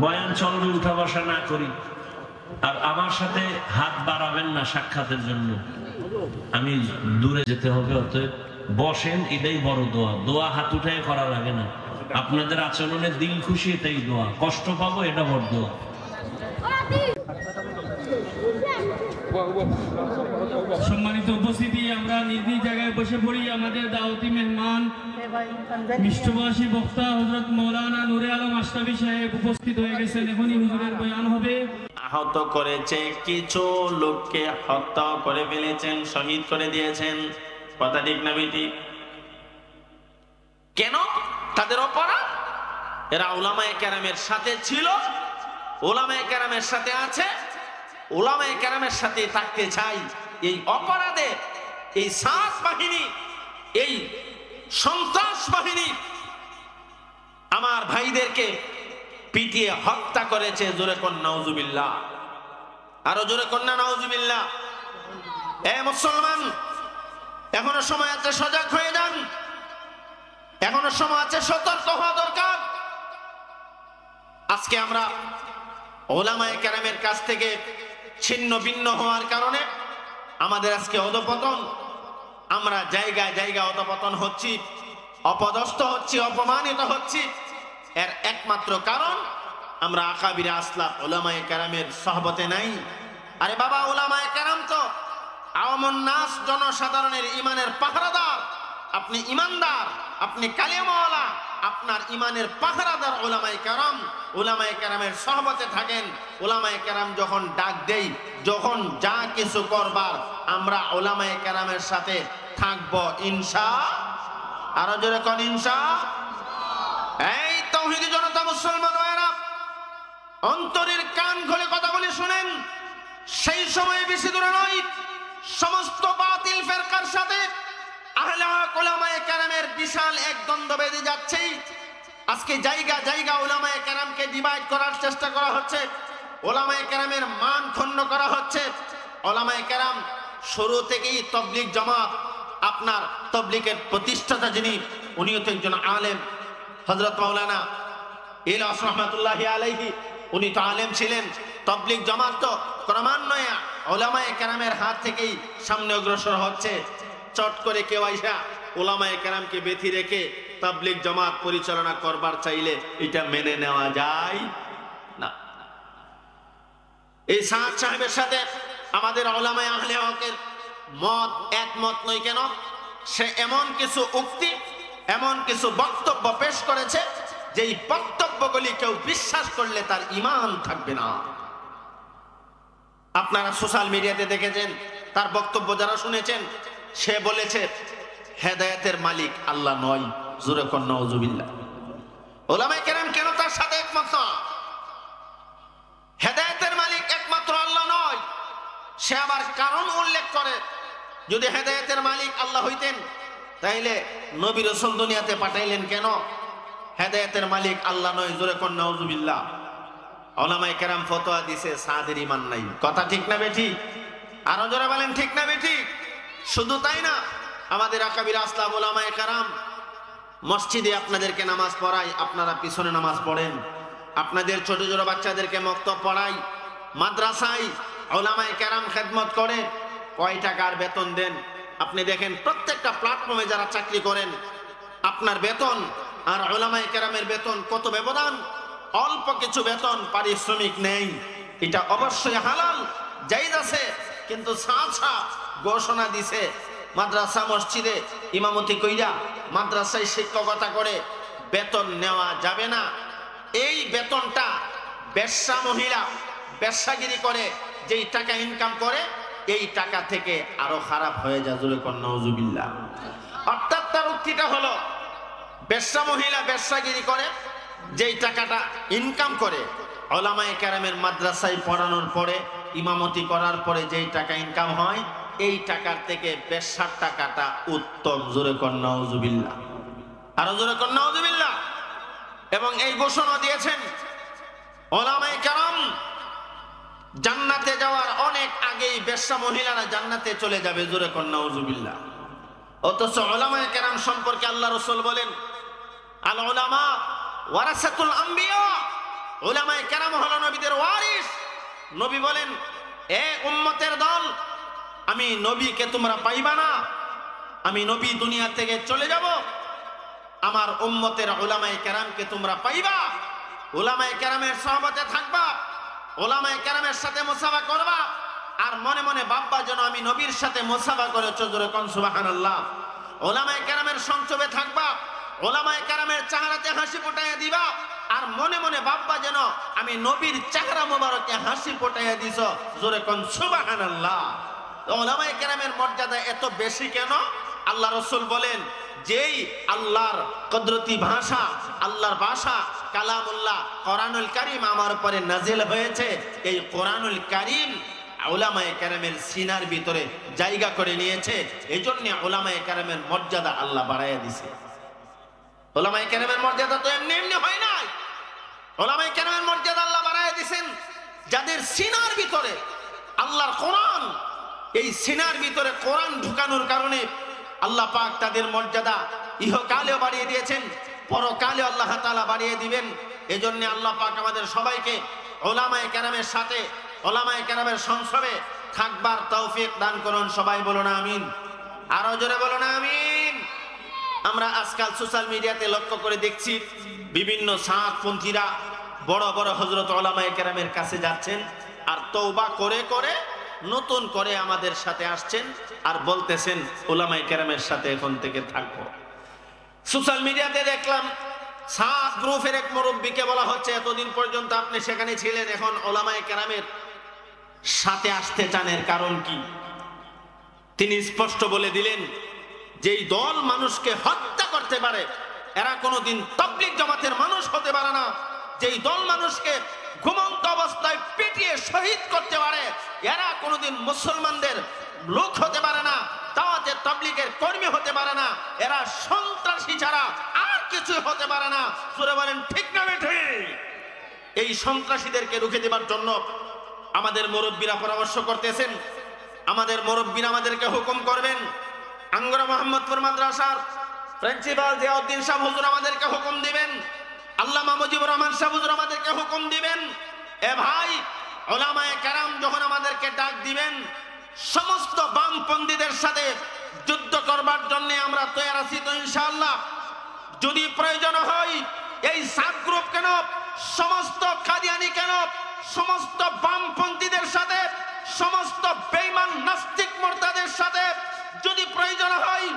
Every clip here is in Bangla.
বয়ান চলবে, উঠা বসা না করি। আর আমার সাথে হাত বাড়াবেন না সাক্ষাতের জন্য, আমি দূরে যেতে হবে। অতএব বসেন, এটাই বড় দোয়া। দোয়া হাত উঠায় করা লাগে না। আপনাদের আচরণে দিল খুশি, এটাই দোয়া। কষ্ট পাবো, এটা বড় দোয়া। সম্মানিত উপস্থিতি, আমরা নিজ নিজ জায়গায় বসে পড়ি। আমাদের দাওয়াতি মেহমান মিষ্টভাষী বক্তা হযরত মাওলানা নূরে আলম আশরাফি সাহেব উপস্থিত হয়ে গেছেন। এখনই হুজুরের বয়ান হবে। আহত করেছে, কিছু লোককে হত্যা করে ফেলেছেন, শহীদ করে দিয়েছেন। কথা ঠিক না বেটি? কেন? তাদের অপরাধ। এরা উলামায়ে কেরামের সাথে ছিল, উলামায়ে কেরামের সাথে আছে, উলামায়ে কেরামের সাথে থাকতে চাই। এই অপরাধে এই সাত বাহিনী, এই সন্ত্রাস বাহিনী আমার ভাইদেরকে পিটিয়ে হত্যা করেছে। জোরে কন্যা নাউজুবিল্লাহ, আরো জোরে কন্যা নাউজুবিল্লাহ। এ মুসলমান, এখনো সময় আছে, সজাগ হয়ে যান। এখনো সময় আছে, সতর্ক হওয়া দরকার। আজকে আমরা উলামায়ে কেরামের কাছ থেকে ছিন্ন ভিন্ন হওয়ার কারণে আমাদের আজকে অধঃপতন। আমরা জায়গায় জায়গায় অধঃপতন হচ্ছি, অপদস্থ হচ্ছি, অপমানিত হচ্ছি। এর একমাত্র কারণ আমরা আকাবিরে আসলাফ উলামায়ে কেরামের সহবতে নাই। আরে বাবা, উলামায়ে কেরাম তো আওয়ামুন নাস, জনসাধারণের ইমানের পাহারাদার। আপনি ইমানদার, আপনি কালিমাওয়ালা, আপনার ইমানের পাহারাদার উলামায়ে কেরাম। উলামায়ে কেরামের সহবতে থাকেন। উলামায়ে কেরাম যখন ডাক দেই, যখন যা কিছু করবার, আমরা উলামায়ে কেরামের সাথে থাকবো ইনশাআল্লাহ। আরো জোরে কোন ইনশাআল্লাহ। এই তাওহীদি জনতা, মুসলমান ভাইরা, অন্তরের কান খুলে কথাগুলি শুনেন। সেই সময় বেশি দূরে নয়, সমস্ত বাতিল ফেরকার সাথে আহলে হক উলামায়ে কেরামের বিশাল এক দ্বন্দ্ব বেঁধে যাচ্ছে। আজকে জায়গা জায়গা উলামায়ে কেরামকে ডিভাইড করার চেষ্টা করা হচ্ছে, উলামায়ে কেরামের মান ক্ষুণ্ণ করা হচ্ছে। উলামায়ে কেরাম শুরু থেকেই তাবলীগ জামাত, আপনার তাবলীগের প্রতিষ্ঠাতা যিনি, উনিও তো একজন আলেম, হযরত মাওলানা ইলিয়াস রাহমাতুল্লাহি আলাইহি, উনি তো আলেম ছিলেন। তাবলীগ জামাত তো ক্রমান্বয়ে উলামায়ে কেরামের হাত থেকেই সামনে অগ্রসর হচ্ছে। চট করে কেউ আইসা উলামায়ে কেরামকে বেঁধে রেখে তাবলীগ জামাত পরিচালনা করবার চাইলে এটা মেনে নেওয়া যায় না। এই সাদ সাহেবের সাথে আমাদের উলামায়ে আহলে হকের মত একমত নয়। কেন? সে এমন কিছু উক্তি, এমন কিছু বক্তব্য পেশ করেছে, যেই বক্তব্যগুলি কেউ বিশ্বাস করলে তার ঈমান থাকবে না। আপনারা সোশ্যাল মিডিয়াতে দেখেছেন, তার বক্তব্য যারা শুনেছেন, সে বলেছে হেদায়েতের মালিক আল্লাহ নয়। জোরে কোন নাউজুবিল্লাহ। উলামায়ে কেরাম কেন তার সাথে একমত না? হেদায়েতের মালিক একমাত্র আল্লাহ নয়। সে আবার কারণ উল্লেখ করে, যদি হেদায়েতের মালিক আল্লাহ হইতেন তাইলে নবী রাসূল দুনিয়াতে পাঠাইলেন কেন? হেদায়েতের মালিক আল্লাহ নয়। জোরে কোন নাউজুবিল্লাহ। উলামায়ে কেরাম ফতোয়া দিছে সাদের ঈমান নাই। কথা ঠিক না বেঠিক? আরো জোরে বলেন ঠিক না বেঠিক? শুধু তাই না, আমাদের আকাবির আসলাফ উলামায়ে কেরাম মসজিদে আপনাদেরকে নামাজ পড়ায়, আপনারা পিছনে নামাজ পড়েন। আপনাদের ছোট ছোট বাচ্চাদেরকে মক্তব পড়াই। মাদ্রাসায় উলামায়ে কেরাম খেদমত করে। কয় টাকার বেতন দেন আপনি দেখেন। প্রত্যেকটা প্ল্যাটফর্মে যারা চাকরি করেন, আপনার বেতন আর উলামায়ে কেরামের বেতন কত ব্যবধান। অল্প কিছু বেতন, পারিশ্রমিক নেই। এটা অবশ্যই হালাল, জায়েজ আছে। কিন্তু সাথে ঘোষণা দিছে মাদ্রাসা মসজিদে ইমামতি কইরা, মাদ্রাসায় শিক্ষকতা করে বেতন নেওয়া যাবে না। এই বেতনটা বেশ্যা মহিলা বেশ্যাগিরি করে যেই টাকা ইনকাম করে, এই টাকা থেকে আরো খারাপ হয়ে যায়। জোরে কোন নাউজুবিল্লাহ। অর্থাৎ তার উক্তিটা হলো, বেশ্যা মহিলা বেশ্যাগিরি করে যেই টাকাটা ইনকাম করে, উলামায়ে কেরামের মাদ্রাসায় পড়ানোর পরে, ইমামতি করার পরে যেই টাকা ইনকাম হয়, এই টাকার থেকে বেশ্যার টাকাটা উত্তম। জোরে কোন নাউজুবিল্লাহ। আরো জোরে কোন নাউজুবিল্লাহ। এবং এই ঘোষণা দিয়েছেন উলামায়ে কেরাম জান্নাতে যাওয়ার অনেক আগেই বেশ্যা মহিলারা জান্নাতে চলে যাবে। জোরে কোন নাউজুবিল্লাহ। অথচ উলামায়ে কেরাম সম্পর্কে আল্লাহ রাসূল বলেন, আল উলামা ওয়ারাসাতুল আম্বিয়া, উলামায়ে কেরাম হলো নবীদের ওয়ারিস। নবী বলেন, এ উম্মতের দল, আমি নবীকে তোমরা পাইবা না, আমি নবী দুনিয়া থেকে চলে যাব, আমার উম্মতের উলামায়ে কেরামকে তোমরা পাইবা, উলামায়ে কেরামের সহবতে থাকবা, উলামায়ে কেরামের সাথে মুসাফা করবা, আর মনে মনে ভাববা যেন আমি নবীর সাথে মুসাফা করেছো, জোরে কোন সুবহানাল্লাহ। উলামায়ে কেরামের সংসবে থাকবা, উলামায়ে কেরামের চেহারাতে হাসি ফোটাইয়া দিবা, আর মনে মনে ভাববা যেন আমি নবীর চেহারা মোবারকে হাসি ফোটাইয়া দিছ, জোরে কোন সুবহানাল্লাহ। উলামায়ে কেরামের মর্যাদা এত বেশি কেন? আল্লাহ রাসূল বলেন, যেই আল্লাহর কুদরতি ভাষা, আল্লাহর ভাষা কালামুল্লাহ কোরআনুল কারীম আমার উপরে নাজিল হয়েছে, এই কোরআনুল কারীম উলামায়ে কেরামের সিনার ভিতরে জায়গা করে নিয়েছে। এই জন্য উলামায়ে কেরামের মর্যাদা আল্লাহ বাড়াইয়া দিছে। উলামায়ে কেরামের মর্যাদা তো এমনি এমনি হয় নাই, উলামায়ে কেরামের মর্যাদা আল্লাহ বাড়াইয়া দিবেন যাদের সিনার ভিতরে আল্লাহর কোরআন, এই সিনার ভিতরে কোরআন ঢুকানোর কারণে আল্লাহ পাক তাদের মর্যাদা ইহকালেও বাড়িয়ে দিয়েছেন, পরকালেও আল্লাহ তাআলা বাড়িয়ে দিবেন। এজন্য আল্লাহ পাক আমাদের সবাইকে উলামায়ে কেরামের সাথে, উলামায়ে কেরামের সংসবে থাকবার তৌফিক দান করুন। সবাই বলুন আমিন, আরো জোরে বলুন আমিন। আমরা আজকাল সোশ্যাল মিডিয়াতে লক্ষ্য করে দেখছি, বিভিন্ন সাতপন্থীরা বড় বড় হযরত উলামায়ে কেরামের কাছে যাচ্ছেন, আর তওবা করে করে নতুন করে আমাদের সাথে আসছেন, আর বলতেছেন উলামায়ে কেরামের সাথে এখন থেকে থাকবো। সোশ্যাল মিডিয়াতে দেখলাম সাত গ্রুপের এক মুরব্বীকে বলা হচ্ছে, এতদিন পর্যন্ত আপনি সেখানে ছিলেন, এখন উলামায়ে কেরামের সাথে আসতে চান, এর কারণ কি? তিনি স্পষ্ট বলে দিলেন, যেই দল মানুষকে হত্যা করতে পারে এরা কোনোদিন তাবলীগ জামাতের মানুষ হতে পারে না। যেই দল মানুষকে ঘুমন্ত অবস্থায় পিটিয়ে শহীদ করতে পারে এরা কোনোদিন মুসলমানদের লোক হতে পারে না, দাওয়াতে তাবলীগের কর্মী হতে পারে না, এরা সন্ত্রাসী ছাড়া আর কিছু হতে পারে না। সূরা বলেন ঠিক না বেঠিক? এই সন্ত্রাসীদেরকে রুখে দেবার জন্য আমাদের মুরব্বীরা পরামর্শ করতেছেন, আমাদের মুরব্বীরা আমাদেরকে হুকুম করবেন। আঙ্গুরা মোহাম্মদপুর মাদ্রাসার প্রিন্সিপাল জিয়াউদ্দিন সাহেব হুজুর আমাদেরকে হুকুম দিবেন, আল্লামা মুজিবুর রহমান সাহেব হুজুর আমাদেরকে হুকুম দিবেন, এ ভাই উলামায়ে কেরাম যখন আমাদেরকে ডাক দিবেন, সমস্ত বামপন্থীদের সাথে যুদ্ধ করবার জন্য আমরা তৈরি আছি তো ইনশাআল্লাহ। যদি প্রয়োজন হয় এই সাত গ্রুপ কেন, সমস্ত কাদিয়ানি কেন, সমস্ত বামপন্থীদের সাথে, সমস্ত বেঈমান নাস্তিক মুরতাদের সাথে যদি প্রয়োজন হয়,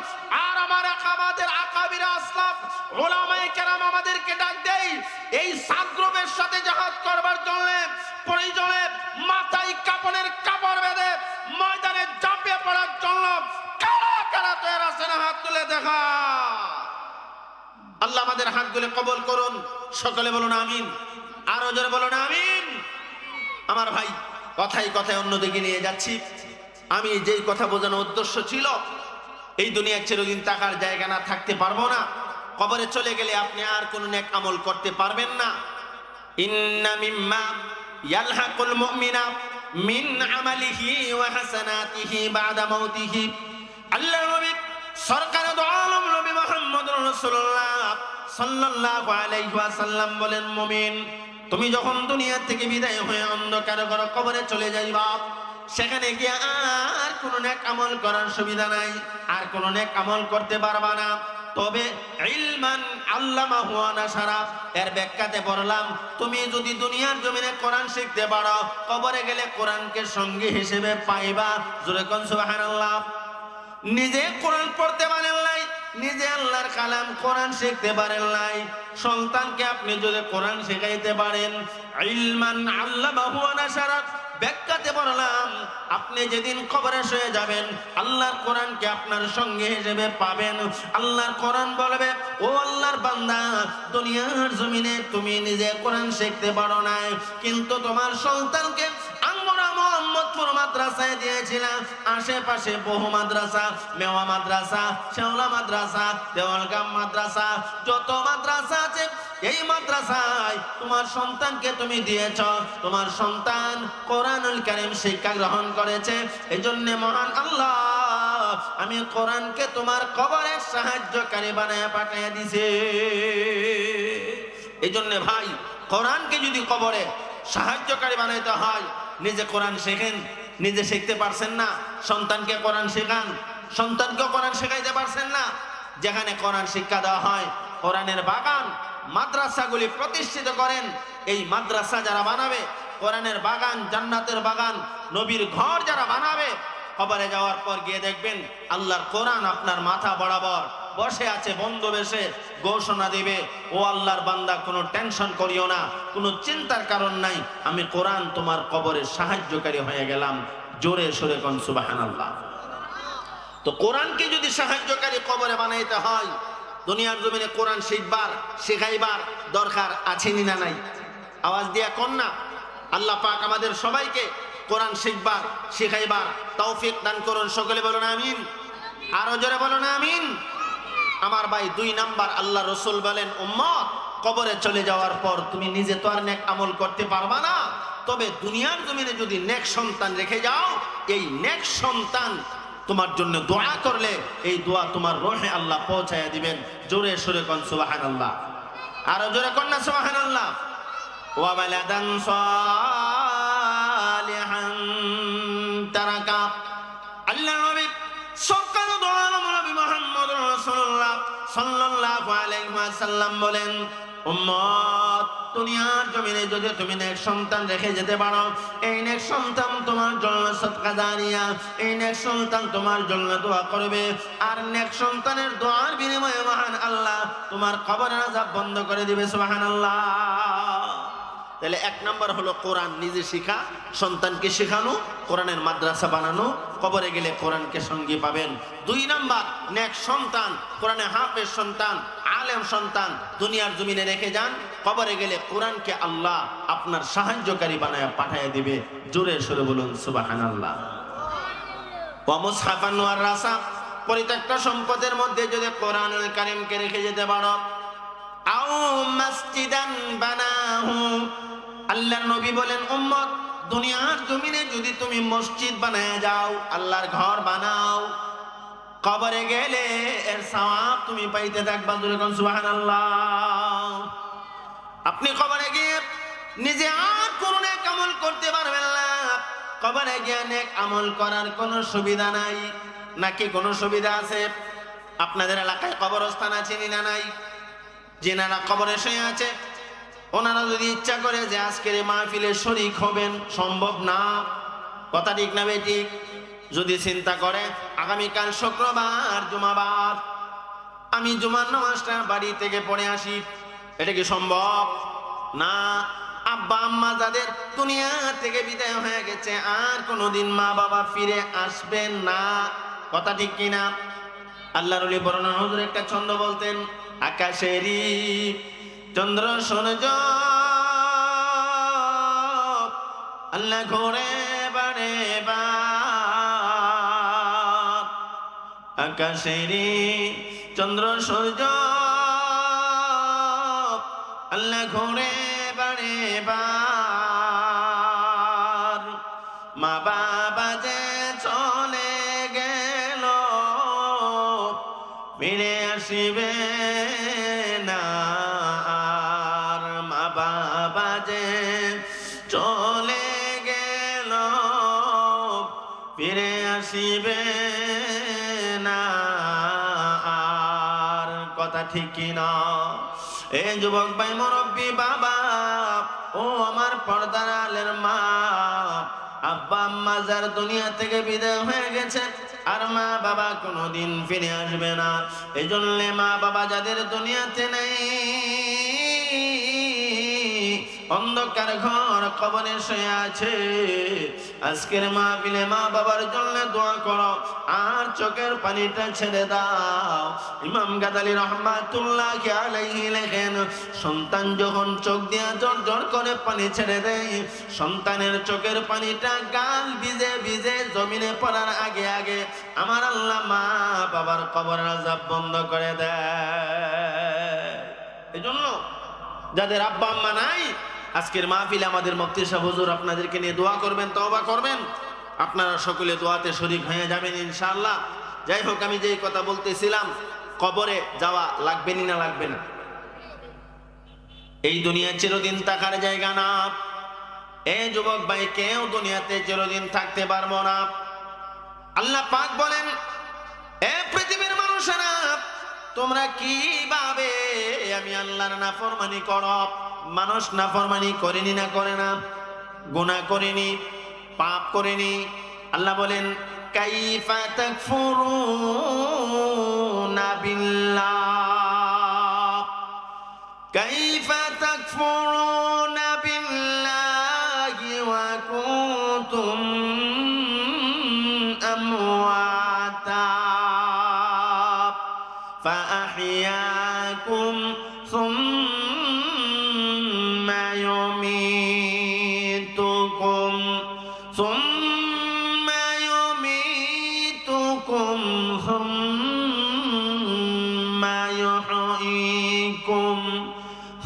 আর আমাদের আকাবিরা আসলাফ উলামায়ে কেরাম আমাদেরকে ডাক দেয় এই সাত গ্রুপের সাথে জিহাদ করবার জন্য, প্রয়োজনে মাথায় কাপড়ের কাপড় বেঁধে ময়দানে ঝাঁপিয়ে পড়ার জন্য কারা কারা তৈরি আছেন হাত তুলে দেখা। আল্লাহ আমাদের হাতগুলো কবুল করুন, সকলে বলুন আমিন, আরো জোরে বলুন আমিন। আমার ভাই কথাই কথায় অন্যদিকে নিয়ে যাচ্ছি। আমি যেই কথা বোঝানোর উদ্দেশ্য ছিল, এই দুনিয়ায় চিরদিন থাকার জায়গা না, থাকতে পারবো না, কবরে চলে গেলে আপনি আর কোনো নেক আমল করতে পারবেন না। ইন্না মিম্মা ইয়ালহাকুল মুমিনা মিন আমালিহি ওয়া হাসানাতিহি বাদা মাউতিহি। আল্লাহর নবী সরকার দু আলম নবী মুহাম্মদুর রাসূলুল্লাহ সাল্লাল্লাহু আলাইহি ওয়াসাল্লাম বলেন, মুমিন তুমি যখন দুনিয়া থেকে বিদায় হয়ে অন্ধকার ঘরে কবরে চলে যাইবা, সেখানে গিয়ে আর কোনো নেক আমল করার সুবিধা নাই, আর কোনো নেক আমল করতে পারবা না। তবে ইলমান আল্লামাহু ওয়া নাশারা, এর ব্যাখ্যাতে পড়লাম, তুমি যদি দুনিয়ার জমিনে কোরআন শিখতে পারো, কবরে গেলে কোরআনকে সঙ্গী হিসেবে পাইবা। জোরে কোন সুবহানাল্লাহ। নিজে কোরআন পড়তে পারেন নাই, নিজে আল্লাহর কালাম কোরআন শিখতে পারেন নাই, সন্তানকে আপনি যদি কোরআন শেখাইতে পারেন, ইলমান আল্লামাহু ওয়া নাশারা, ব্যাখ্যাতে বললাম, আপনি যেদিন কবরে শুয়ে যাবেন আল্লাহর কোরআনকে আপনার সঙ্গে হিসেবে পাবেন। আল্লাহর কোরআন বলবে, ও আল্লাহর বান্দা, দুনিয়ার জমিনে তুমি নিজে কোরআন শিখতে পারো না, কিন্তু তোমার সন্তানকে আমরা মোহাম্মদপুর মাদ্রাসায় দিয়েছিলাম, আশেপাশে বহু মাদ্রাসা, মেওয়া মাদ্রাসা, শেওলা মাদ্রাসা, দেওয়ালগাম মাদ্রাসা, যত মাদ্রাসা আছে এই মাদ্রাসায় তোমার সন্তানকে তুমি দিয়েছ, তোমার সন্তান কোরআনুল কারীম শিক্ষা গ্রহণ করেছে। এজন্য মহান আল্লাহ আমি কোরআনকে তোমার কবরের সাহায্যকারী বানায় পাঠিয়ে দিয়েছে। এই জন্য ভাই কোরআনকে যদি কবরে সাহায্যকারী বানাইতে হয়, নিজে কোরআন শেখেন। নিজে শিখতে পারছেন না, সন্তানকে কোরআন শেখান। সন্তানকে কোরআন শেখাইতে পারছেন না, যেখানে কোরআন শিক্ষা দেওয়া হয়, কোরআনের বাগান মাদ্রাসাগুলি প্রতিষ্ঠিত করেন। এই মাদ্রাসা যারা বানাবে, কোরআনের বাগান, জান্নাতের বাগান, নবীর ঘর যারা বানাবে, কবরে যাওয়ার পর গিয়ে দেখবেন আল্লাহর কোরআন আপনার মাথা বরাবর বসে আছে, বন্ধ বেশে ঘোষণা দিবে, ও আল্লাহর বান্দা, কোনো টেনশন করিও না, কোনো চিন্তার কারণ নাই, আমি কোরআন তোমার কবরের সাহায্যকারী হয়ে গেলাম। জোরে সোরে কোন সুবহানাল্লাহ। তো কোরআনকে যদি সাহায্যকারী কবরে বানাইতে হয়, দুনিয়ার জমিনে কোরআন শিখবার শেখাইবার দরকার আছে না নাই? আওয়াজ দিয়া কোন না। আল্লাহ পাক আমাদের সবাইকে কোরআন শিখবার শেখাইবার তৌফিক দান করুন। সকলে বলুন আমিন। আরো জোরে বলুন আমিন। আমার ভাই, 2 নাম্বার, আল্লাহ রসুল বলেন, উম্মত কবরে চলে যাওয়ার পর তুমি নিজে তো আর নেক আমল করতে পারবা না, তবে দুনিয়ার জমিনে যদি নেক সন্তান রেখে যাও, এই নেক সন্তান তোমার জন্য দোয়া করলে এই দোয়া তোমার রহে আল্লাহ পৌঁছায়া দিবেন। জোরে সুরে কোন সুবহানাল্লাহ। আরো জোরে কোন না সুবহানাল্লাহ। ওয়া বালাদান সালিহান তারাকা। আল্লাহ নবী সরকার দোয়া নবী মুহাম্মদ রাসূলুল্লাহ সাল্লাল্লাহু আলাইহি ওয়াসাল্লাম বলেন, উম্মত দুনিয়ার জমিনে যদি তুমি নেক সন্তান রেখে যেতে পারো, এই নেক সন্তান তোমার জন্য সদকা জারিয়া, এই নেক সন্তান তোমার জন্য দোয়া করবে, আর নেক সন্তানের দোয়ার বিনিময়ে মহান আল্লাহ তোমার কবরের আযাব বন্ধ করে দিবে। সুবহানাল্লাহ। তাহলে 1 নাম্বার হলো কোরআন নিজে শিখা, সন্তানকে শেখানো, কোরআনের মাদ্রাসা বানানো, কবরে গেলে কোরআনকে সঙ্গী পাবেন। 2 নাম্বার, নেক সন্তান, কোরআনে হাফেজ সন্তান, আলেম সন্তান দুনিয়ার জমিনে রেখে যান, কবরে গেলে কোরআনকে আল্লাহ আপনার সাহায্যকারী বানায় পাঠিয়ে দিবে। জোরে সরে বলুন সুবহানাল্লাহ। ওয়া মুসহাফান ওয়া রাসা, পরিত্যক্ত সম্পদের মধ্যে যদি কোরআনুল কারীমকে রেখে যেতে পারো, আও মসজিদান বানাহু, আল্লাহ নবী বলেন, উম্মত দুনিয়ার জমিনে যদি তুমি মসজিদ বানায় যাও, আল্লাহর ঘর বানাও, কবরে গেলে এর সওয়াব তুমি পাইতে থাকবা। সুবহানাল্লাহ। আপনি কবরে গিয়ে নিজে আর কোনো নেক আমল করতে পারবেন না। কবরে গিয়ে নেক আমল করার কোনো সুবিধা নাই, নাকি কোনো সুবিধা আছে? আপনাদের এলাকায় কবরস্থান আছে না নাই? যেনারা কবরে শুয়ে আছে, ওনারা যদি ইচ্ছা করে যে আজকের মাহফিলে শরীক হবেন, সম্ভব না। কথা ঠিক না বেঠিক? যদি চিন্তা করে আগামীকাল শুক্রবার জুমাবার, আমি জুমার নামাজটা বাড়ি থেকে পড়ে আসি, এটা কি সম্ভব? না। আব্বা আম্মা যাদের দুনিয়া থেকে বিদায় হয়ে গেছে, আর কোনোদিন মা বাবা ফিরে আসবেন না। কথা ঠিক কিনা? আল্লাহর ওলি বর্ণনা হুজুর একটা ছন্দ বলতেন, আকাশেরই চন্দ্র সূর্য আল্লাহ ঘুরে বারে বার, আকাশেরই চন্দ্র সূর্য আল্লাহ ঘুরে বারে বার, মা বাবা যে চলে গেল ফিরে আসিবে না, আর মা বাবা যে চলে গেল ফিরে আসিবে না আর। কথা ঠিক কিনা? এ যুবক ভাই, মুরব্বী বাবা, ও আমার পর্দার আলের মা, আব্বা আম্মা যার দুনিয়া থেকে বিদায় হয়ে গেছে, আর মা বাবা কোনোদিন ফিরে আসবে না, এই জন্য মা বাবা যাদের দুনিয়াতে নেই, অন্ধকার ঘর কবরে শুয়ে আছে, আজকের মাহফিলে মা বাবার জন্য দোয়া করো, আর চোখের পানিটা ছেড়ে দাও। ইমাম গাদালি রহমাতুল্লাহি আলাইহি লেখেন, সন্তান যখন চোখ দিয়া জর জর করে পানি ছেড়ে দেয়, সন্তানের চোখের পানিটা গাল ভিজে ভিজে জমিনে পড়ার আগে আগে আমার আল্লাহ মা বাবার কবরের আযাব বন্ধ করে দেয়। এজন্য যাদের আব্বা আম্মা নাই, আজকের মাহফিলে আমাদের মুফতি সাহেব হুজুর আপনাদেরকে নিয়ে দোয়া করবেন, তওবা করবেন, আপনারা সকলে দোয়াতে শরীক হয়ে যাবেন ইনশাআল্লাহ। যাই হোক, আমি যেই কথা বলতেছিলাম, কবরে যাওয়া লাগবে না লাগবে না? এই দুনিয়া চিরদিন থাকার জায়গা না। এই যুবক ভাই, কেউ দুনিয়াতে চিরদিন থাকতে পারবো না। আল্লাহ পাক বলেন, এ পৃথিবীর মানুষেরা, তোমরা কিভাবে আমি আল্লাহর নাফরমানি করো? মানুষ নাফরমানি করেনি না করে না? গুনাহ করেনি, পাপ করেনি? আল্লাহ বলেন, কাইফা তাকফুরুনা বিল্লাহ, কাইফা তাকফুরুনা বিল্লাহি ওয়া কুনতুম আমওয়াতা فأحياكم ثم يميتكم ثم يحييكم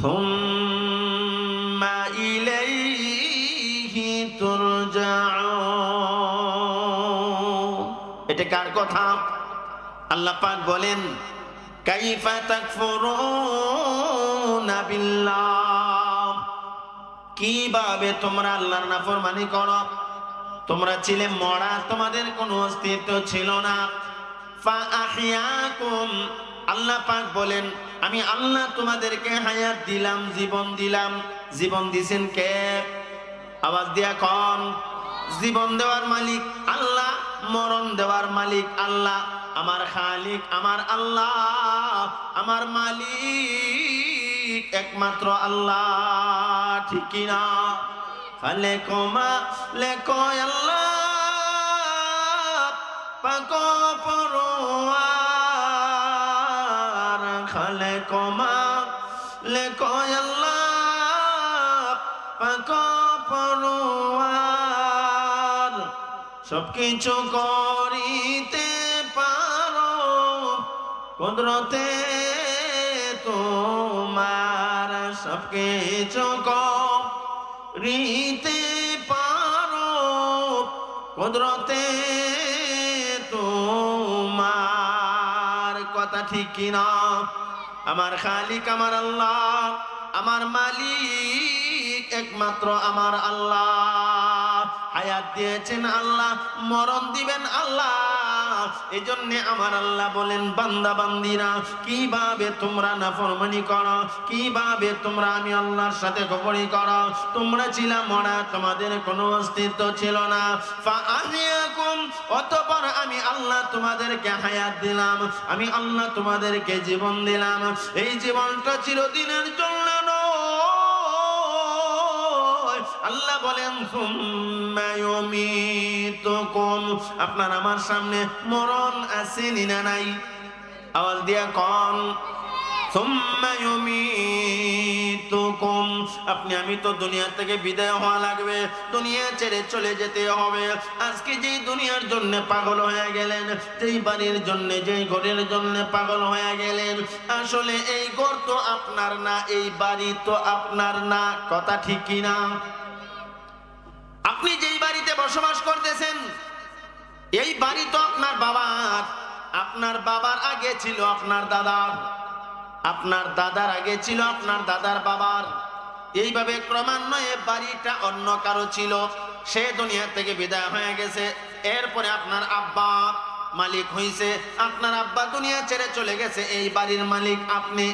ثم إليه ترجعون। এটা কার কথা? আল্লাহ পাক বলেন, কাইফা তাকফুরুনা বিল্লাহ, কিভাবে তোমরা আল্লাহর নাফরমানি করো? তোমরা ছিলে মরা, তোমাদের কোনো অস্তিত্ব ছিল না। ফাআহিয়াকুম, আল্লাহ পাক বলেন, আমি আল্লাহ তোমাদেরকে হায়াত দিলাম, জীবন দিলাম। জীবন দিছেন কে? আওয়াজ দিয়া কোন? জীবন দেওয়ার মালিক আল্লাহ, মরণ দেওয়ার মালিক আল্লাহ। আমার খালিক, আমার আল্লাহ, আমার মালিক একমাত্র আল্লাহ, ঠিক কিনা? ফালেকুমা লেকো আল্লাহ পাকো পরওয়ার, খালেকুমা লেকো আল্লাহ পাকো পরওয়ার। সবকিছু করিতে কুদরতে তোমার, সবকিছু করিতে পারো কুদরতে তোমার। কথা ঠিক কিনা? আমার খালিক আমার আল্লাহ, আমার মালিক একমাত্র আমার আল্লাহ। হায়াত দিয়েছেন আল্লাহ, মরণ দিবেন আল্লাহ। এজন্য আমার আল্লাহ বলেন, বান্দা বান্দিরা, কিভাবে তোমরা নাফরমানি করো? কিভাবে তোমরা আমি আল্লাহর সাথে কুফরি করো? তোমরা ছিলা মরা, তোমাদের কোনো অস্তিত্ব ছিল না। ফাআহিয়াকুম, অতঃপর আমি আল্লাহ তোমাদেরকে হায়াত দিলাম, আমি আল্লাহ তোমাদেরকে জীবন দিলাম। এই জীবনটা চিরদিনের জন্য নয়। আল্লাহ বলেন, সুম্মা ইউমীতুকুম, আপনার আমার সামনে মরণ আছে না নাই? আওয়াজ দিয়া কোন? সুম্মা ইউমীতুকুম, আপনি আমি তো দুনিয়া থেকে বিদায় হওয়া লাগবে, দুনিয়া ছেড়ে চলে যেতে হবে। আজকে যেই দুনিয়ার জন্য পাগল হয়ে গেলেন, যেই বাড়ির জন্য, যেই ঘরের জন্য পাগল হয়ে গেলেন, আসলে এই ঘর তো আপনার না, এই বাড়ি তো আপনার না। কথা ঠিক কিনা? আপনি যেই বাড়িতে বসবাস করতেছেন, এই বাড়ি তো আপনার বাবার। আপনার বাবার আগে ছিল আপনার দাদার, আপনার দাদার আগে ছিল আপনার দাদার বাবার। এইভাবে ক্রমান্বয়ে বাড়িটা অন্য কারো ছিল, সে দুনিয়া থেকে বিদায় হয়ে গেছে। এরপরে আপনার আব্বা মালিক হইছে, আপনার আব্বা দুনিয়া ছেড়ে চলে গেছে, এই বাড়ির মালিক আপনি।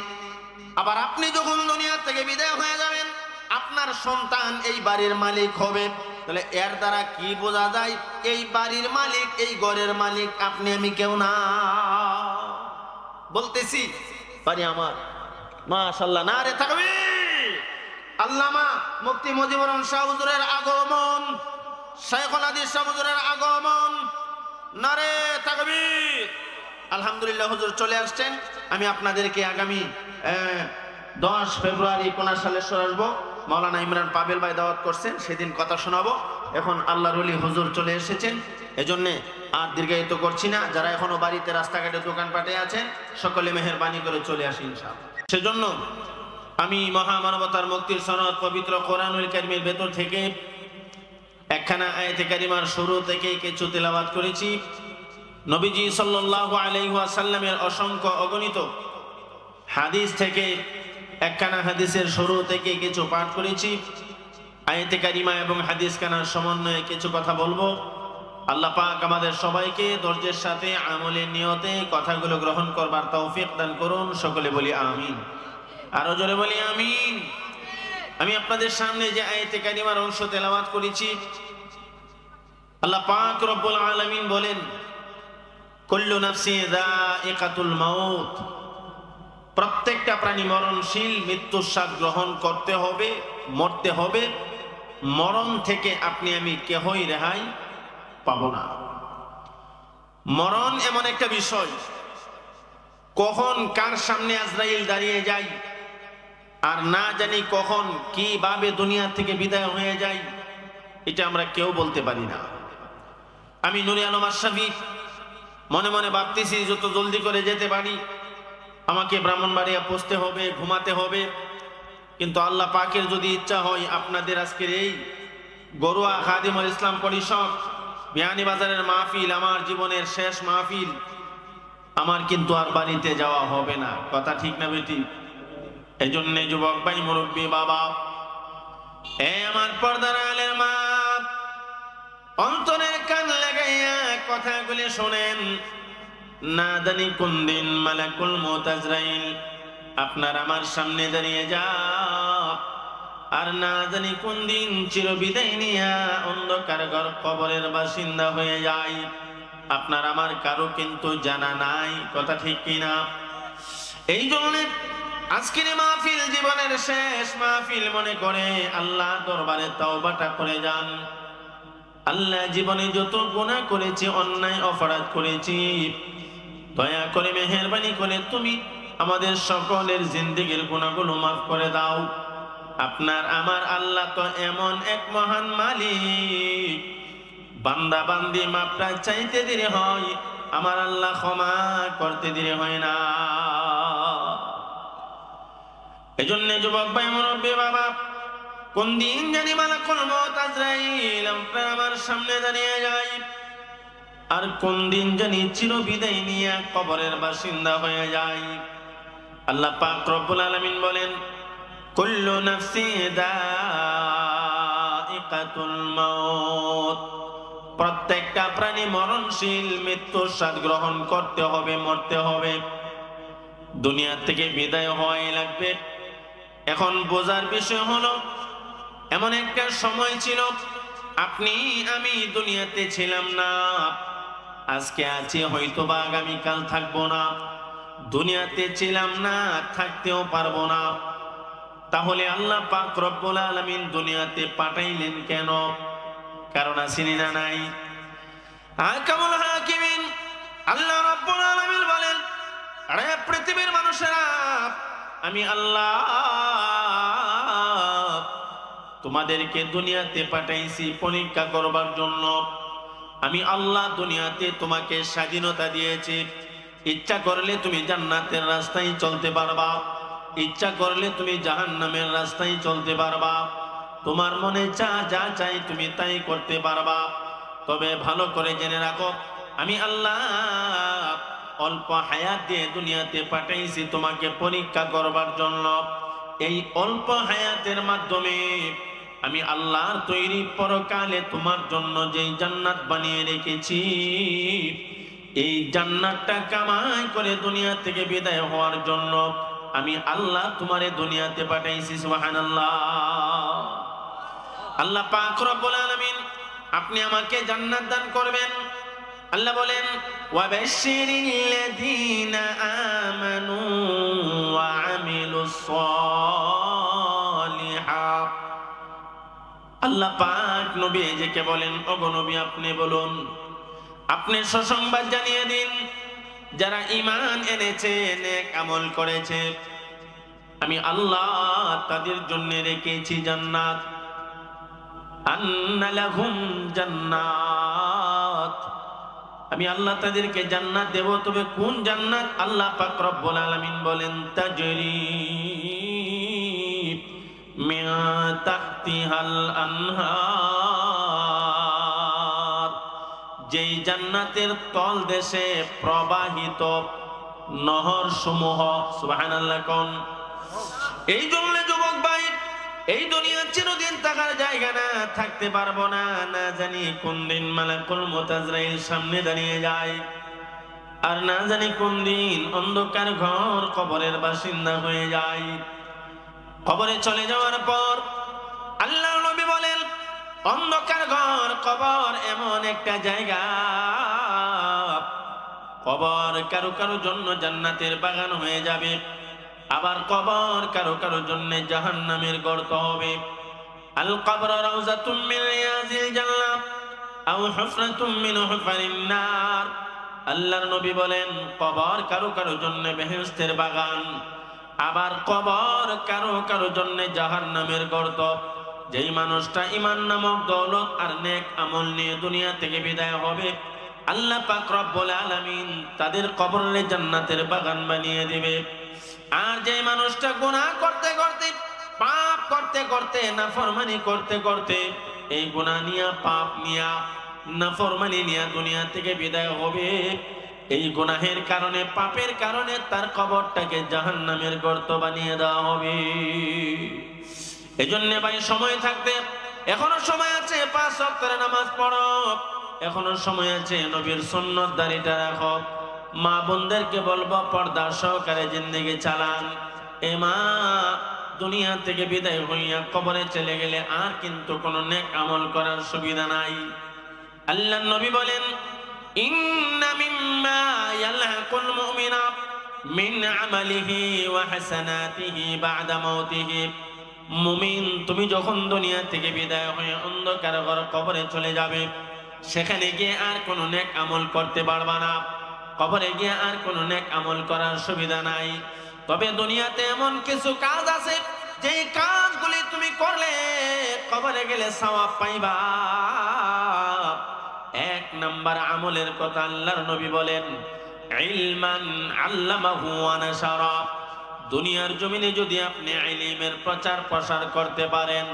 আবার আপনি যখন দুনিয়া থেকে বিদায় হয়ে যাবেন, আপনার সন্তান এই বাড়ির মালিক হবে। তাহলে এর দ্বারা কি বোঝা যায়? এই বাড়ির মালিক, এই ঘরের মালিক আপনি আমি কেউ না। বলতেছি বাড়ি আমার। মাশাআল্লাহ, নারে তাকবীর। আল্লামা মুফতি মুজিবুর রহমান শাহ হুজুরের আগমন, শাইখুল হাদিস শাহ হুজুরের আগমন, নারে তাকবীর। আলহামদুলিল্লাহ, হুজুর চলে আসছেন। আমি আপনাদেরকে আগামী 10 ফেব্রুয়ারি কোনা সালে আসবো। মাওলানা ইমরান পাবেল ভাই দাওয়াত করছেন, সেদিন কথা শোনাবো। এখন আল্লাহর ওলি হুজুর চলে এসেছেন, এজন্য আর দীর্ঘায়িত করছি না। যারা এখনো বাড়িতে, রাস্তাঘাটে, দোকানপাটে আছেন, সকলে মেহেরবানি করে চলে আসি ইনশাআল্লাহ। সেজন্য আমি মহামানবতার মুক্তির সনদ পবিত্র কোরআনুল কারীমের ভেতর থেকে একখানা আয়াতে কারিমার শুরু থেকে কিছু তেলাওয়াত করেছি। নবীজি সাল্লাল্লাহু আলাইহি ওয়াসাল্লামের অসংখ্য অগণিত হাদিস থেকে একখানা হাদিসের শুরু থেকে কিছু পাঠ করেছি। আয়াতে কারিমা এবং হাদিস কানার সমন্বয়ে কিছু কথা বলবো। আল্লাহ পাক আমাদের সবাইকে ধৈর্যের সাথে আমলের নিয়তে কথাগুলো গ্রহণ করবার তৌফিক দান করুন। সকলে বলি আমিন। আরো জোরে বলি আমিন। আমি আপনাদের সামনে যে আয়াতে কারিমার অংশ তেলাওয়াত করেছি, আল্লাহ পাক রব্বুল আলামিন বলেন, কুল্লু নাফসি যায়িকাতুল মাউত, প্রত্যেকটা প্রাণী মরণশীল, মৃত্যুর স্বাদ গ্রহণ করতে হবে, মরতে হবে। মরণ থেকে আপনি আমি কেহই রেহাই পাবো না। মরণ এমন একটা বিষয়, কখন কার সামনে আজরাইল দাঁড়িয়ে যায় আর না জানি কখন কিভাবে দুনিয়া থেকে বিদায় হয়ে যায়, এটা আমরা কেউ বলতে পারি না। আমি নুরে আলম আশরাফি মনে মনে ভাবতেছি যত জলদি করে যেতে পারি, আমাকে ব্রাহ্মণবাড়িয়া পৌঁছতে হবে, ঘুমাতে হবে। কিন্তু আল্লাহ পাকের যদি ইচ্ছা হয়, আপনাদের আজকের এই গরুয়া খাদিমুল ইসলাম পরিষদ বিয়ানীবাজারের মাহফিল আমার জীবনের শেষ মাহফিল, আমার কিন্তু আর বাড়িতে যাওয়া হবে না। কথা ঠিক না বেটি? এই জন্য যুবক ভাই, মুরব্বী বাবা, আমার পর্দার আলের মা, অন্তরের কান লাগাইয়া কথাগুলি শোনেন। না জানি কোন দিন মালাকুল মউত আজরাইল আপনার আমার সামনে দাঁড়িয়ে যাও, আর না জানি কোন দিন চিরবিদায় নিয়া অন্ধকার ঘর কবরের বাসিন্দা হয়ে যায়। আপনার আমার কারো কিন্তু জানা নাই। কথা ঠিক কিনা? এই জন্য আজকের মাহফিল জীবনের শেষ মাহফিল মনে করে আল্লাহ দরবারে তওবাটা করে যান। আল্লাহ, জীবনে যত গুনাহ করেছি, অন্যায় অপরাধ করেছি, দয়া করে মেহেরবানি করে তুমি আমাদের সকলের জিন্দেগির গুনাহগুলো মাফ করে দাও। আপনার আমার আল্লাহ তো এমন এক মহান মালিক, বান্দা বান্দি মাপটা চাইতে দেরি হয়, আমার আল্লাহ ক্ষমা করতে দেরি হয় না। এজন্য যুবক ভাই, মুরব্বী বাবা, কোন দিন জানি মালাকুল মউত আজরাইল আপনার আমার সামনে দাঁড়িয়ে যায়, আর কোন দিন জানি চিরবিদায় নিয়ে কবরের বাসিন্দা হয়ে যায়। আল্লাহ পাক রব্বুল আলামিন বলেন, কুল্লু নাফসি যায়িকাতুল মাউত, প্রত্যেকটা প্রাণী মরণশীল, মৃত্যুর স্বাদ গ্রহণ করতে হবে, মরতে হবে, দুনিয়া থেকে বিদায় হওয়াই লাগবে। এখন বোঝার বিষয় হলো, এমন একটা সময় ছিল আপনি আমি দুনিয়াতে ছিলাম না, আজকে আছি, হয়তো বা আগামীকাল থাকবো না। দুনিয়াতে ছিলাম না, থাকতেও পারবো না। তাহলে আল্লাহ পাক রব্বুল আলামিন দুনিয়াতে পাঠাইলেন কেন? কারণ আসেনি না নাই? আহকামুল হাকিমিন আল্লাহ রব্বুল আলামিন বলেন, আরে পৃথিবীর মানুষেরা, আমি আল্লাহ তোমাদেরকে দুনিয়াতে পাঠাইছি পরীক্ষা করবার জন্য। আমি আল্লাহ দুনিয়াতে তোমাকে স্বাধীনতা দিয়েছি। ইচ্ছা করলে তুমি জান্নাতের রাস্তায় চলতে পারবা, ইচ্ছা করলে তুমি জাহান্নামের রাস্তায় চলতে পারবা। তোমার মনে যা চাই তুমি তাই করতে পারবা। তবে ভালো করে জেনে রাখো, আমি আল্লাহ অল্প হায়াত দিয়ে দুনিয়াতে পাঠাইছি তোমাকে পরীক্ষা করবার জন্য। এই অল্প হায়াতের মাধ্যমে আমি আল্লাহর তৈরি পরকালে তোমার জন্য যেই জান্নাত বানিয়ে রেখেছি, এই জান্নাতটা কামাই করে দুনিয়া থেকে বিদায় হওয়ার জন্য আমি আল্লাহ তোমারে দুনিয়াতে পাঠাইছি। সুবহানাল্লাহ। আল্লাহ পাক রব্বুল আলামিন আপনি আমাকে জান্নাত দান করবেন। আল্লাহ বলেন, ওয়াবাশশিরিল্লাযীনা আমানু ওয়া আমিলুস সালিহাত। আল্লাহ পাক নবী এজেকে বলেন, ওগো নবী আপনি বলুন, আপনি সুসংবাদ জানিয়ে দিন, যারা ঈমান এনেছে, নেক আমল করেছে, আমি আল্লাহ তাদের জন্য রেখেছি জান্নাত। আন্না লাহুম জান্নাত, আমি আল্লাহ তাদেরকে জান্নাত দেব। তবে কোন জান্নাত? আল্লাহ পাক রব্বুল আলামিন বলেন, তাজরি মিন তাহতিহাল আনহার, যেই জান্নাতের তল দেশে প্রবাহিত নহর সমূহ। সুবহানাল্লাহ। কোন এই জন্য যুবক ভাই, এই দুনিয়া চিরদিন থাকার জায়গা না, থাকতে পারবো না, না জানি কোন দিন মালাকুল মউত আজরাইল সামনে দাঁড়িয়ে যায়, আর না জানি কোন দিন অন্ধকার ঘর কবরের বাসিন্দা হয়ে যায়। কবরে চলে যাওয়ার পর আল্লাহর নবী বলেন, অন্ধকার ঘর কবর এমন একটা জায়গা, কবর কারো কারো জন্য জান্নাতের বাগান হয়ে যাবে, আবার কবর কারো কারো জন্য জাহান্নামের গর্ত হবে। আল কবর রাউযাতুম মিন রিয়াজিল জান্নাহ আও হুফরাতুম মিন হুফারিন নার। আল্লাহর নবী বলেন, কবর কারো কারো জন্য বেহেশতের বাগান, আবার কবর কারো কারো জন্য জাহান্নামের গর্ত। যেই মানুষটা ঈমান নামক দৌলত আর নেক আমল নিয়ে দুনিয়া থেকে বিদায় হবে, আল্লাহ পাক রব্বুল আলামিন তাদের কবরে জান্নাতের বাগান বানিয়ে দিবে। আর যে মানুষটা গুনাহ করতে করতে, পাপ করতে করতে, নাফরমানি করতে করতে, এই গুনাহ নিয়া, পাপ নিয়া, নাফরমানি নিয়া দুনিয়া থেকে বিদায় হবে, এই গুনাহের কারণে, পাপের কারণে তার কবরটাকে জাহান্নামের গর্ত বানিয়ে দেওয়া হবে। এজন্য ভাই সময় থাকতে, এখনো সময় আছে, 5 ওয়াক্তের নামাজ পড়ো, এখনো সময় আছে, নবীর সুন্নাত দাঁড়িয়ে রাখো। মা বোনদেরকে বলবো, পর্দা সহকারে জিন্দেগি চালান। এ মা, দুনিয়া থেকে বিদায় হইয়া কবরে চলে গেলে আর কিন্তু কোনো নেক আমল করার সুবিধা নাই। আল্লাহর নবী বলেন, ইন্না মিম্মা ইয়ালহাকুল মুমিনা মিন আমালিহি ওয়া হাসানাতিহি বা'দা মাউতিহি। মুমিন, তুমি যখন দুনিয়া থেকে বিদায় হয়ে অন্ধকার ঘর কবরে চলে যাবে, সেখানে গিয়ে আর কোনো নেক আমল করতে পারবা না, কবরে গিয়ে আর কোনো নেক আমল করার সুবিধা নাই। তবে দুনিয়াতে এমন কিছু কাজ আছে, যেই কাজগুলি তুমি করলে কবরে গেলে সওয়াব পাইবা। 1 নাম্বার আমলের কথা আল্লাহর নবী বলেন, ইলমান আল্লামাহু ওয়া নাশারা। দুনিয়ার জমিনে যদি আপনি ইলমের প্রচার প্রসার করতে পারেন,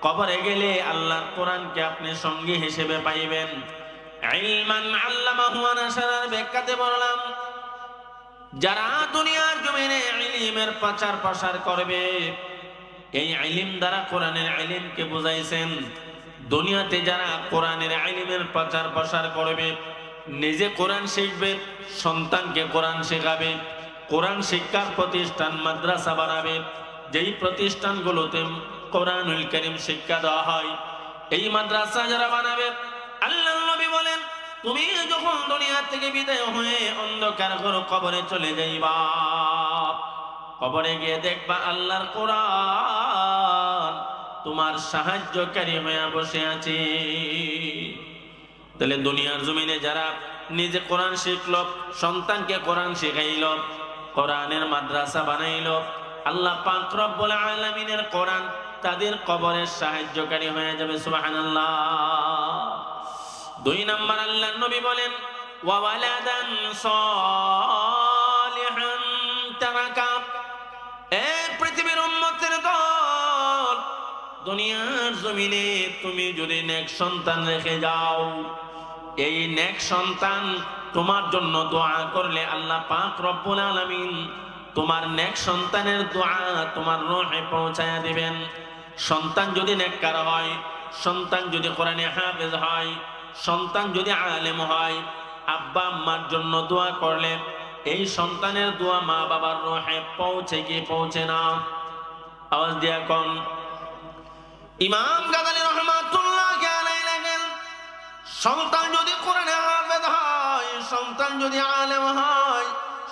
কবরে গেলে আল্লাহর কোরআনকে আপনি সঙ্গী হিসেবে পাইবেন। ইলমান আল্লামাহু ওয়া নাশারার ব্যাখ্যাতে বললাম, যারা দুনিয়ার জমিনে ইলমের প্রচার প্রসার করবে, এই ইলম দ্বারা কোরআনের ইলমকে বুঝাইছেন। দুনিয়াতে যারা কোরআনের ইলমের প্রচার প্রসার করবে, নিজে কোরআন শিখবে, সন্তানকে কোরআন শেখাবে, কোরআন শিক্ষার প্রতিষ্ঠান মাদ্রাসা বানাবে, যেই প্রতিষ্ঠানগুলোতে কোরআনুল কারীম শিক্ষা দেওয়া হয়, এই মাদ্রাসা যারা বানাবে, আল্লাহর নবী বলেন, তুমি যখন দুনিয়া থেকে বিদায় হয়ে অন্ধকার ঘর কবরে চলে যাইবা, কবরে গিয়ে দেখবা আল্লাহর কোরআন তোমার সাহায্যকারী হয়ে বসে আছে। তাহলে দুনিয়ার জমিনে যারা নিজে কোরআন শিখলো, সন্তানকে কোরআন শেখাইল, কোরআনের মাদ্রাসা বানাইল, আল্লাহ পাক রব্বুল আলামিনের কোরআন তাদের কবরের সাহায্যকারী হয়ে যাবে। সুবহানাল্লাহ। 2 নাম্বার আল্লাহর নবী বলেন, ওয়া ওয়ালাদান সালিহান তারাকা। এই পৃথিবীর উম্মতের দল, দুনিয়ার জমিনে তুমি যদি নেক সন্তান রেখে যাও, এই নেক সন্তান তোমার জন্য দোয়া করলে আল্লাহ পাক রব্বুল আলামিন তোমার নেক সন্তানের দোয়া তোমার রূহে পৌঁছায়া দিবেন। সন্তান যদি নেককার হয়, সন্তান যদি কোরআনে হাফেজ হয়, সন্তান যদি আলেম হয়, আব্বা আম্মার জন্য দোয়া করলে এই সন্তানের দোয়া মা বাবার রূহে পৌঁছে কি পৌঁছে না? আওয়াজ দিয়া কোন। ইমাম গাযযালী রাহমাতুল্লাহি আলাইহি লেখেন, সন্তান যদি কোরআনে হাফেজ হয়, সন্তান যদি আলেম হয়,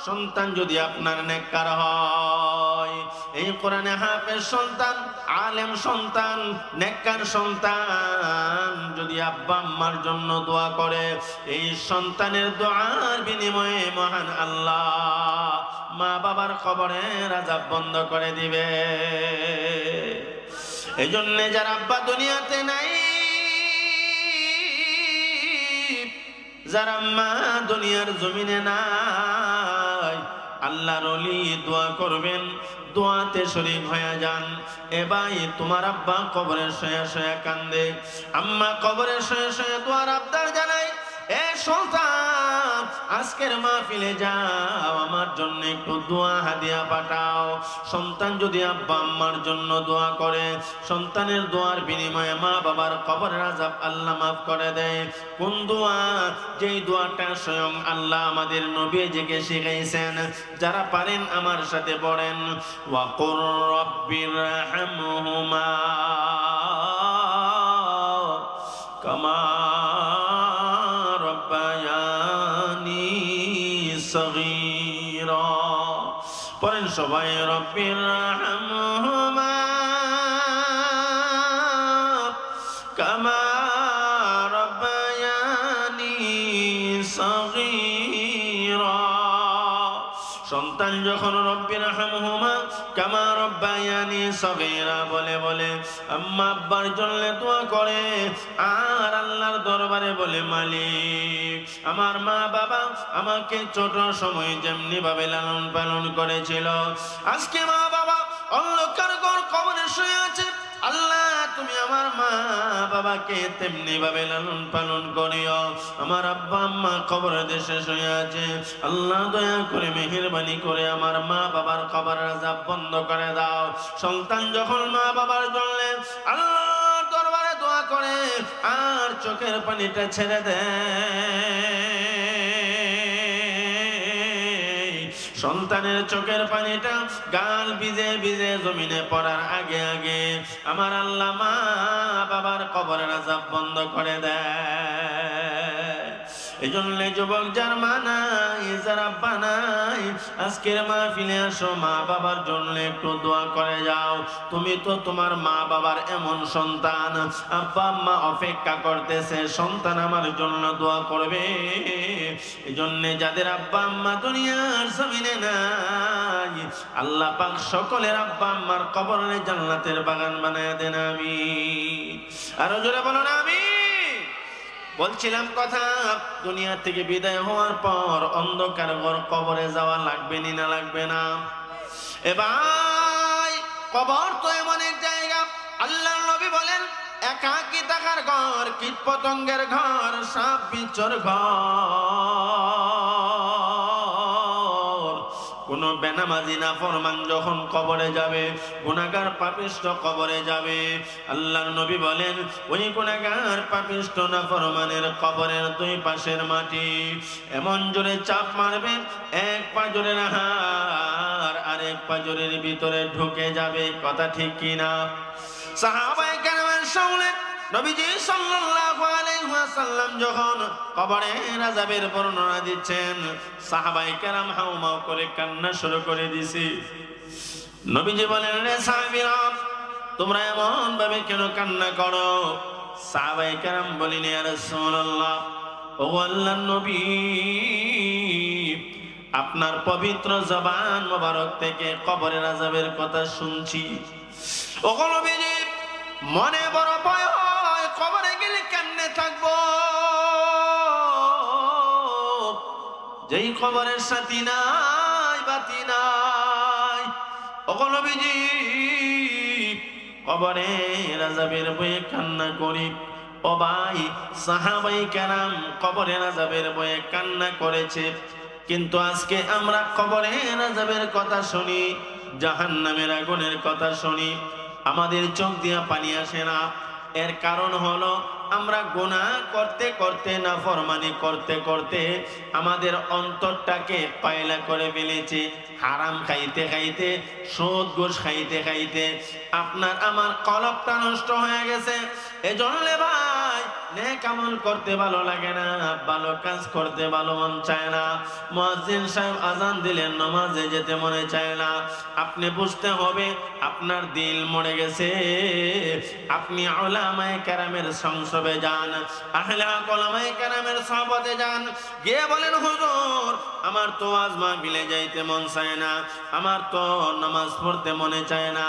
সন্তান যদি আপনার নেককার হয়, এই কোরআনে হাফেজ সন্তান, আলেম সন্তান, নেককার সন্তান যদি আব্বা আম্মার জন্য দোয়া করে, এই সন্তানের দোয়ার বিনিময়ে মহান আল্লাহ মা বাবার কবরের আযাব বন্ধ করে দিবে। এই জন্য যারা আব্বা দুনিয়াতে নাই, যারা মা দুনিয়ার জমিনে নাই, আল্লাহর ওলি দোয়া করবেন, দোয়াতে শরীক হয়ে যান। এ ভাই, তোমার আব্বা কবরে শুয়ে শুয়ে কান্দে, আম্মা কবরে শুয়ে শুয়ে দোয়ার আবদার জানাই, এ সন্তান আজকের মাহফিলে যাও, আমার জন্য একটু দোয়া হাদিয়া পাঠাও। সন্তান যদি আব্বা আম্মার জন্য দোয়া করে, সন্তানের দোয়ার বিনিময়ে মা বাবার কবরের আযাব আল্লাহ মাফ করে দেয়। কোন দোয়া? যেই দোয়াটা স্বয়ং আল্লাহ আমাদের নবীজিকে শিখাইছেন। যারা পারেন আমার সাথে পড়েন, ওয়া কুর রাব্বিরহামহুমা কামা রব্বায়ানি সগীরা। পড়েন সবাই, রব্বিরহামহুমা কামা রব্বায়ানি সগীরা। সন্তান যখন রব্বিরহামহুমা কামা রব্বায়ানি সগীরা বলে বলে আম্মা আব্বার জন্য দোয়া করে, আর আল্লাহর দরবারে বলে, মালিক আমার মা বাবা আমাকে ছোট সময় যেমনি ভাবে লালন পালন করেছিল, আজকে মা বাবা অন্ধকার ঘর কবরে শুয়ে আছে, আল্লাহ তুমি আমার মা বাবাকে তেমনি ভাবে লালন পালন করিও। আমার আব্বা আম্মা কবরের দেশে শুয়ে আছে, আল্লাহ দয়া করে মেহেরবানি করে আমার মা বাবার কবরের আযাব বন্ধ করে দাও। সন্তান যখন মা বাবার জন্য আল্লাহর দরবারে দোয়া করে আর চোখের পানিটা ছেড়ে দেয়, সন্তানের চোখের পানিটা গাল ভিজে ভিজে জমিনে পড়ার আগে আগে আমার আল্লাহ মা বাবার কবরের আযাব বন্ধ করে দেয়। এই জন্য যুবক যার মা নাই, যার আব্বা নাই, আজকের মাহফিলে আসো, মা বাবার জন্য একটু দোয়া করে যাও। তুমি তো তোমার মা বাবার এমন সন্তান, আব্বা আম্মা অপেক্ষা করতেছে সন্তান আমার জন্য দোয়া করবে। এই জন্য যাদের আব্বা আম্মা দুনিয়ার জমিনে নাই, আল্লাহ পাক সকলের আব্বা আম্মার কবরে জান্নাতের বাগান বানায় দেন আমিন। আরো জোরে বলুন আমিন। বলছিলাম কথা, দুনিয়া থেকে বিদায় হওয়ার পর অন্ধকার ঘর কবরে যাওয়া লাগবে না লাগবে না? এ ভাই, কবর তো এমন এক জায়গা, আল্লাহর নবী বলেন একাকী থাকার ঘর, কীট পতঙ্গের ঘর, সাপ বিচ্ছুর ঘর। কোন বেনামাজি নাফরমান যখন কবরে যাবে, গুনাহগার পাপিষ্ঠ কবরে যাবে, আল্লাহর নবী বলেন ওই গুনাহগার পাপিষ্ঠ নাফরমানের কবরের দুই পাশের মাটি এমন জোরে চাপ মারবে, এক পাঁজরের হাড় আরেক পাঁজরের ভিতরে ঢুকে যাবে। কথা ঠিক কিনা? সাহাবায়ে কেরামের সামনে নবীজি সাল্লাল্লাহু আলাইহি ওয়াসাল্লাম যখন কবরের আযাবের বর্ণনা দিচ্ছেন, সাহাবায়ে কেরাম হাউমাউ করে কান্না শুরু করে দিয়েছে। নবীজি বলেন, রে সাহাবীরা, তোমরা এমন ভাবে কেন কান্না করো? সাহাবায়ে কেরাম বলেন, ইয়া রাসূলুল্লাহ, ও আল্লাহর নবী, আপনার পবিত্র জবান মোবারক থেকে কবরের আযাবের কথা শুনছি। ও নবীজি, মনে বড় ভয় হয়, কবরে গেলে কেমনে থাকবো? যেই কবরের সাথী নাই বাতি নাই। ও নবীজি, কবরের আযাবের ভয়ে কান্না করি। ও ভাই, সাহাবায়ে কেরাম কবরের আযাবের ভয়ে কান্না করেছে, কিন্তু আজকে আমরা কবরের আযাবের কথা শুনি, জাহান্নামের আগুনের কথা শুনি, আমাদের চোখ দিয়া পানি আসে না। এর কারণ হলো আমরা গুনাহ করতে করতে, নাফরমানি করতে করতে আমাদের অন্তরটাকে পায়লা করে ফেলেছি। হারাম খাইতে খাইতে, সুদ ঘুষ খাইতে খাইতে আপনার আমার কলবটা নষ্ট হয়ে গেছে। এজন্য ভাই, নেক আমল করতে ভালো লাগে না, ভালো কাজ করতে ভালো মন চায় না। মুয়াজ্জিন সাহেব আজান দিলেন, নামাজে যেতে মনে চায় না। আপনি বুঝতে হবে আপনার দিল মরে গেছে। আপনি উলামায়ে কেরামের সংসবে যান, আহলে উলামায়ে কেরামের সহবতে যান, গিয়ে বলেন, হুজুর আমার তো আজ মাহফিলে যাইতে মন চায় না, আমার তো নামাজ পড়তে মনে চায় না,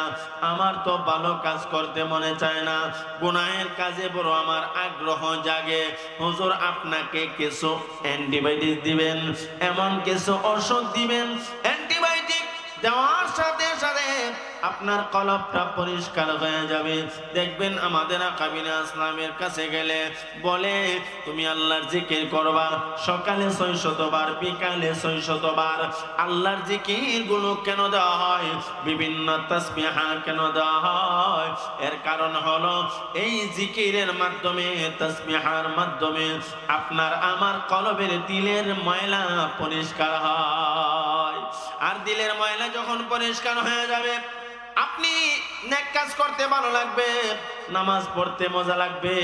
আমার তো ভালো কাজ করতে মনে চায় না, গুনাহের কাজে বড় আমার আগ্রহ জাগে। হুজুর আপনাকে কিছু অ্যান্টিবায়োটিক দিবেন, এমন কিছু ওষুধ দিবেন, অ্যান্টিবায়োটিক দেওয়ার সাথে সাথে আপনার কলবটা পরিষ্কার হয়ে যাবে। দেখবেন আমাদের আকা বিন আসলামের কাছে গেলে বলে তুমি আল্লাহর জিকির করবা, সকালে 600 বার, বিকালে 600 বার। আল্লাহর জিকির গুলো কেন দেওয়া হয়, বিভিন্ন তাসবিহা কেন দেওয়া হয়? এর কারণ হলো এই জিকিরের মাধ্যমে, তাসবিহার মাধ্যমে আপনার আমার কলবের দিলের ময়লা পরিষ্কার হয়। আর দিলের ময়লা যখন পরিষ্কার হয়ে যাবে, আপনি নেক কাজ করতে ভালো লাগবে, নামাজ পড়তে মজা লাগবে,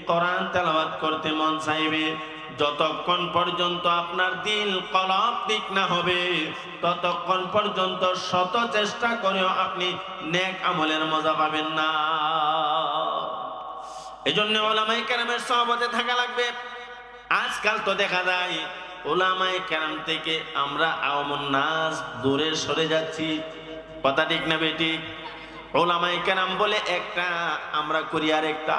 কোরআন তেলাওয়াত করতে মন চাইবে। যতক্ষণ পর্যন্ত আপনার দিল কলব ঠিক না হবে, ততক্ষণ পর্যন্ত শত চেষ্টা করেও আপনি নেক আমলের মজা পাবেন না। এজন্য উলামায়ে কেরামের সহবতে থাকা লাগবে। আজকাল তো দেখা যায় উলামায়ে কেরাম থেকে আমরা আওয়ামুন নাস দূরে সরে যাচ্ছি। কথা ঠিক না বেঠিক? উলামায়ে কেরাম বলে একটা, আমরা করি আর একটা।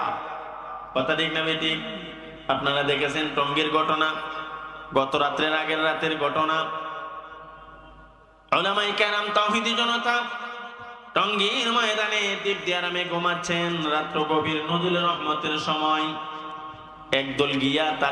কথা ঠিক না বেঠিক? আপনারা দেখেছেন টঙ্গীর ঘটনা, গত রাত্রের আগের রাতের ঘটনা। উলামায়ে কেরাম তাওহীদি জনতা টঙ্গীর ময়দানে তৃপ্তি আরামে ঘুমাচ্ছেন। রাত্র গভীর, নজরুল রহমতের সময় একদল গিয়া তার